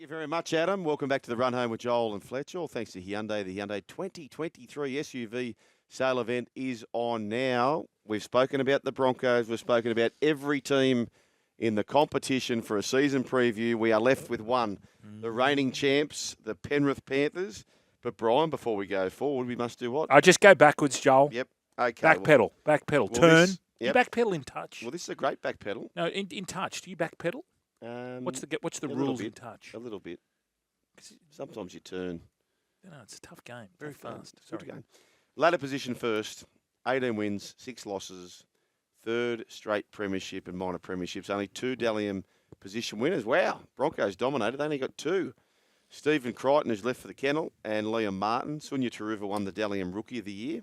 Thank you very much, Adam. Welcome back to the Run Home with Joel and Fletch. All thanks to Hyundai. The Hyundai 2023 SUV sale event is on now. We've spoken about the Broncos. We've spoken about every team in the competition for a season preview. We are left with one, the reigning champs, the Penrith Panthers. But, Brian, before we go forward, we must do what? I just go backwards, Joel. Yep. Okay. Backpedal. Turn. Yep. You backpedal in touch. Well, this is a great backpedal. No, in touch. Do you backpedal? What's the rules in touch? A little bit. Sometimes you turn. No, it's a tough game. Very fast. Good game. Ladder position first. 18 wins, 6 losses, third straight premiership and minor premierships. Only 2 Dalian position winners. Wow. Broncos dominated. They only got 2. Stephen Crichton is left for the kennel, and Liam Martin. Sunya Taruva won the Dalian Rookie of the Year.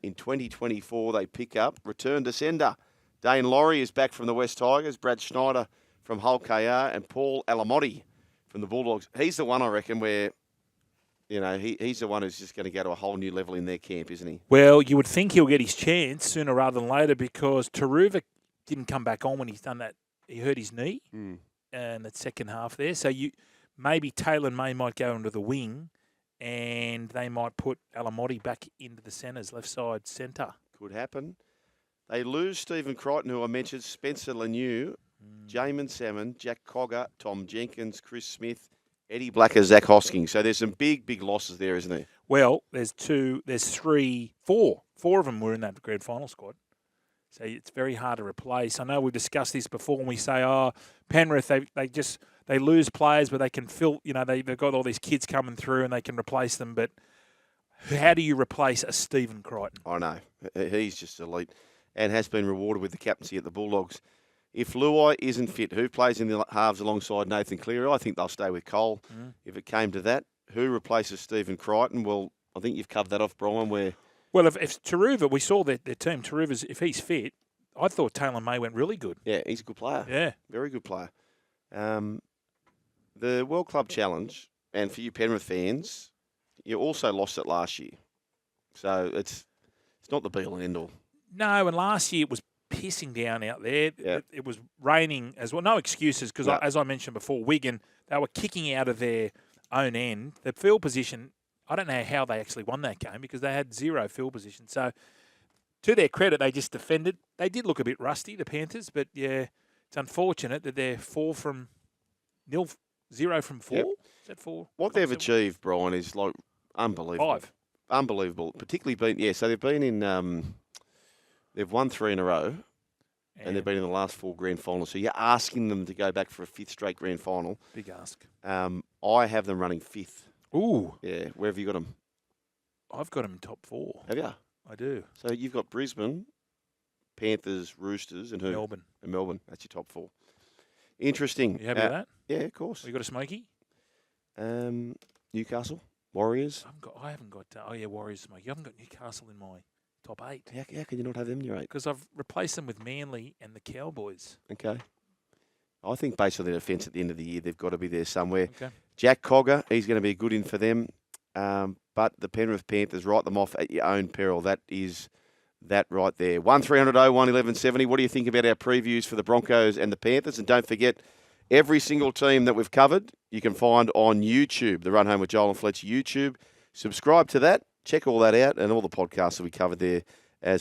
In 2024, they pick up return to sender. Dane Laurie is back from the West Tigers. Brad Schneider from Hull KR, and Paul Alamotti from the Bulldogs. He's the one, I reckon, where, he's the one who's just going to go to a whole new level in their camp, isn't he? Well, you would think he'll get his chance sooner rather than later because Taruva didn't come back on when he's done that. He hurt his knee in that second half there. So maybe Taylor May might go into the wing and they might put Alamotti back into the centres, left side centre. Could happen. They lose Stephen Crichton, who I mentioned, Spencer Laniu, Jamin Salmon, Jack Cogger, Tom Jenkins, Chris Smith, Eddie Blacker, Zach Hosking. So there's some big, big losses there, isn't there? Well, there's 4. 4 of them were in that grand final squad. So it's very hard to replace. I know we've discussed this before when we say, Penrith, they lose players, but they can fill, they've got all these kids coming through and they can replace them. But how do you replace a Stephen Crichton? I know. He's just elite and has been rewarded with the captaincy at the Bulldogs. If Luai isn't fit, who plays in the halves alongside Nathan Cleary? I think they'll stay with Cole. If it came to that, who replaces Stephen Crichton? Well, I think you've covered that off, Brian, where... Well, if Taruva, we saw their team, Taruva's, if he's fit, I thought Taylor May went really good. Yeah, he's a good player. Yeah. Very good player. The World Club Challenge, and for you Penrith fans, you also lost it last year. So it's not the be-all and end-all. No, and last year it was pissing down out there. Yeah. It was raining as well. No excuses because, as I mentioned before, Wigan, they were kicking out of their own end. The field position, I don't know how they actually won that game because they had 0 field position. So, to their credit, they just defended. They did look a bit rusty, the Panthers, but, yeah, it's unfortunate that they're 0 from 4. Yep. Is that 4? What they've achieved, Brian, is like unbelievable. 5. Unbelievable. Particularly so they've been in... They've won 3 in a row, and they've been in the last 4 grand finals. So you're asking them to go back for a 5th straight grand final. Big ask. I have them running 5th. Ooh. Yeah. Where have you got them? I've got them in top 4. Have you? I do. So you've got Brisbane, Panthers, Roosters, and who? Melbourne. And Melbourne. That's your top 4. Interesting. You happy with that? Yeah, of course. You got a smoky? Newcastle, Warriors. I haven't got. Warriors smoky. You haven't got Newcastle in my top 8. How can you not have them in your 8? Because I've replaced them with Manly and the Cowboys. Okay. I think based on their defence at the end of the year, they've got to be there somewhere. Okay. Jack Cogger, he's going to be a good in for them. But the Penrith Panthers, write them off at your own peril. That is that right there. 1300 01 1170. What do you think about our previews for the Broncos and the Panthers? And don't forget, every single team that we've covered, you can find on YouTube, the Run Home with Joel and Fletch YouTube. Subscribe to that. Check all that out and all the podcasts that we covered there as well.